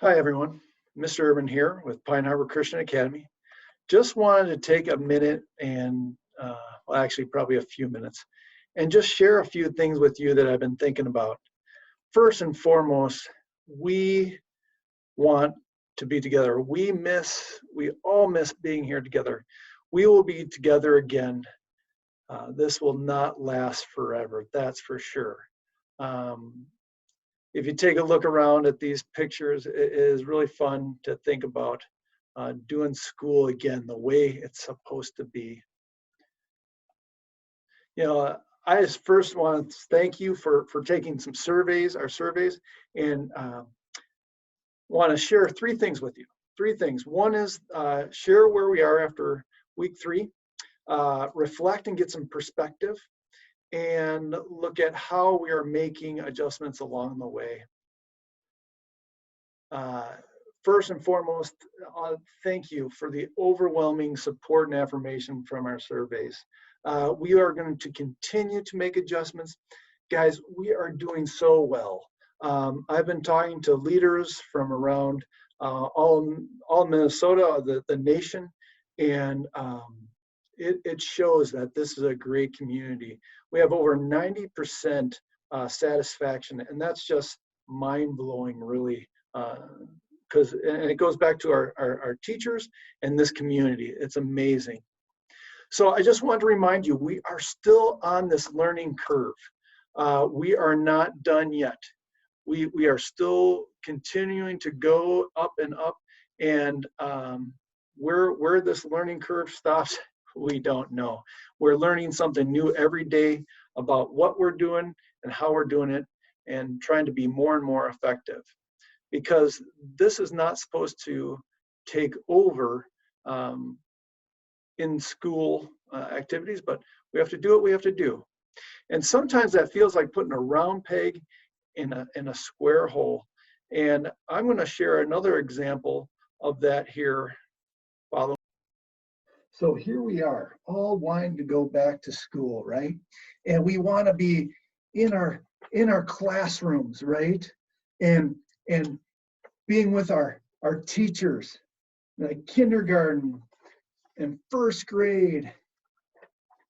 Hi, everyone. Mr. Urban here with Pine Harbor Christian Academy. Just wanted to take a minute and, well, actually, probably a few minutes, and just share a few things with you that I've been thinking about. First and foremost, we want to be together. We all miss being here together. We will be together again. This will not last forever, that's for sure. Um, if you take a look around at these pictures, it is really fun to think about doing school again the way it's supposed to be. You know, I just first want to thank you for taking some surveys, our surveys, and want to share three things with you. Three things. One is share where we are after week 3, reflect and get some perspective, and look at how we are making adjustments along the way. First and foremost, thank you for the overwhelming support and affirmation from our surveys. We are going to continue to make adjustments. Guys, we are doing so well. I've been talking to leaders from around all Minnesota, the nation, and it shows that this is a great community. We have over 90% satisfaction, and that's just mind-blowing, really. Because and it goes back to our teachers and this community. It's amazing. So I just want to remind you, we are still on this learning curve. We are not done yet. We are still continuing to go up and up, and where this learning curve stops, we don't know. We're learning something new every day about what we're doing and how we're doing it, and trying to be more and more effective. Because this is not supposed to take over in school activities, but we have to do what we have to do. And sometimes that feels like putting a round peg in a square hole. And I'm going to share another example of that here. So here we are, all wanting to go back to school, right? And we want to be in our classrooms, right? And being with our teachers, like kindergarten and first grade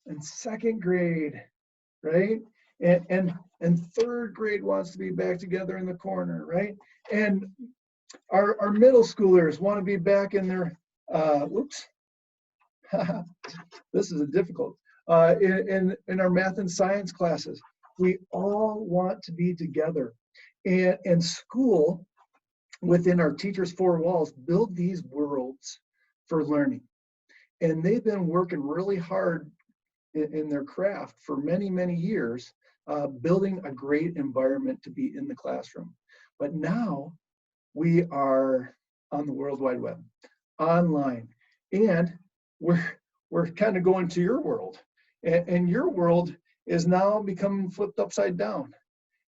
and second grade, right? And third grade wants to be back together in the corner, right? And our middle schoolers want to be back in their whoops. This is a difficult in our math and science classes. We all want to be together, and school within our teachers' four walls build these worlds for learning. And they've been working really hard in their craft for many, many years, building a great environment to be in the classroom. But now we are on the World Wide Web, online, and we're kind of going to your world. And your world is now becoming flipped upside down.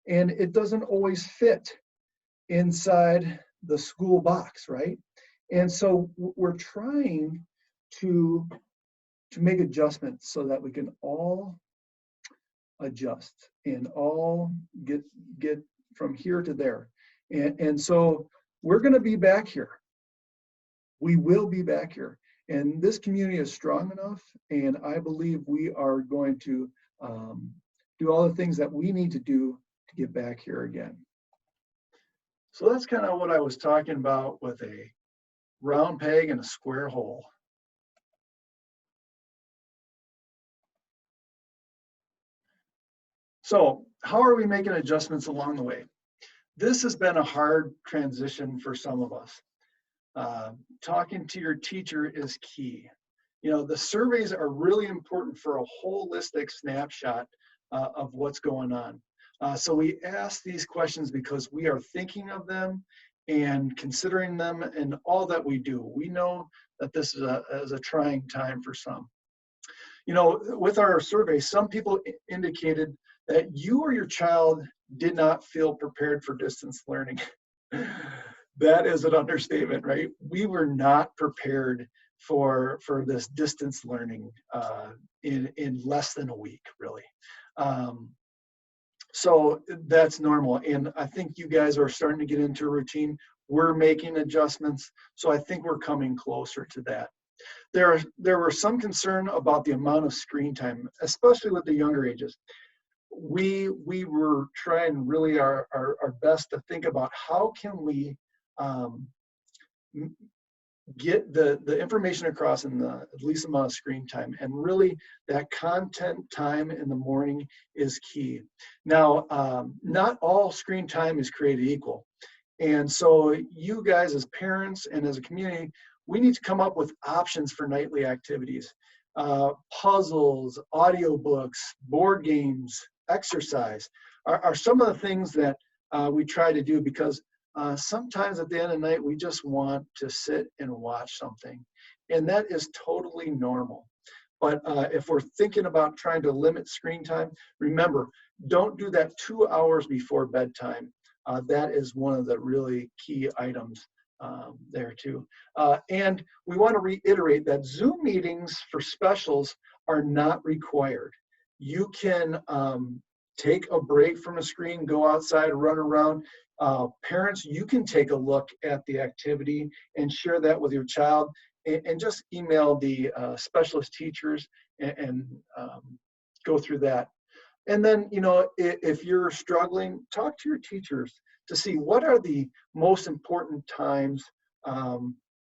And it doesn't always fit inside the school box, right? And so we're trying to make adjustments so that we can all adjust and all get from here to there. And so we're going to be back here. We will be back here. And this community is strong enough, and I believe we are going to do all the things that we need to do to get back here again. So that's kind of what I was talking about with a round peg and a square hole. So how are we making adjustments along the way? This has been a hard transition for some of us. Talking to your teacher is key. You know, the surveys are really important for a holistic snapshot of what's going on. So we ask these questions because we are thinking of them and considering them in all that we do. We know that this is a trying time for some. You know, with our survey, some people indicated that you or your child did not feel prepared for distance learning. That is an understatement, right? We were not prepared for this distance learning in less than a week, really. So that's normal. And I think you guys are starting to get into a routine. We're making adjustments. So I think we're coming closer to that. There were some concern about the amount of screen time, especially with the younger ages. We were trying really our best to think about how can we um, get the information across in the least amount of screen time. And really that content time in the morning is key. Now, not all screen time is created equal. And so you guys as parents and as a community, we need to come up with options for nightly activities. Puzzles, audiobooks, board games, exercise are some of the things that we try to do, because sometimes at the end of the night, we just want to sit and watch something. And that is totally normal. But if we're thinking about trying to limit screen time, remember, don't do that 2 hours before bedtime. That is one of the really key items there too. And we want to reiterate that Zoom meetings for specials are not required. You can take a break from a screen, go outside, run around. Parents, you can take a look at the activity and share that with your child, and just email the specialist teachers and go through that. And then, you know, if you're struggling, talk to your teachers to see what are the most important times,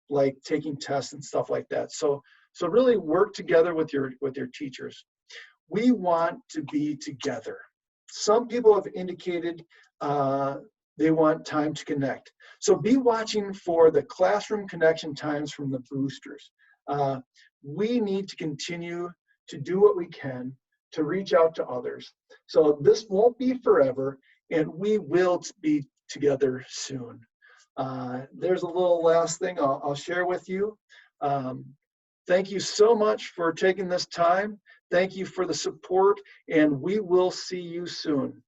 like taking tests and stuff like that. So really work together with your teachers. We want to be together. Some people have indicated they want time to connect. So be watching for the classroom connection times from the boosters. We need to continue to do what we can to reach out to others. So this won't be forever, and we will be together soon. There's a little last thing I'll share with you. Thank you so much for taking this time. Thank you for the support, and we will see you soon.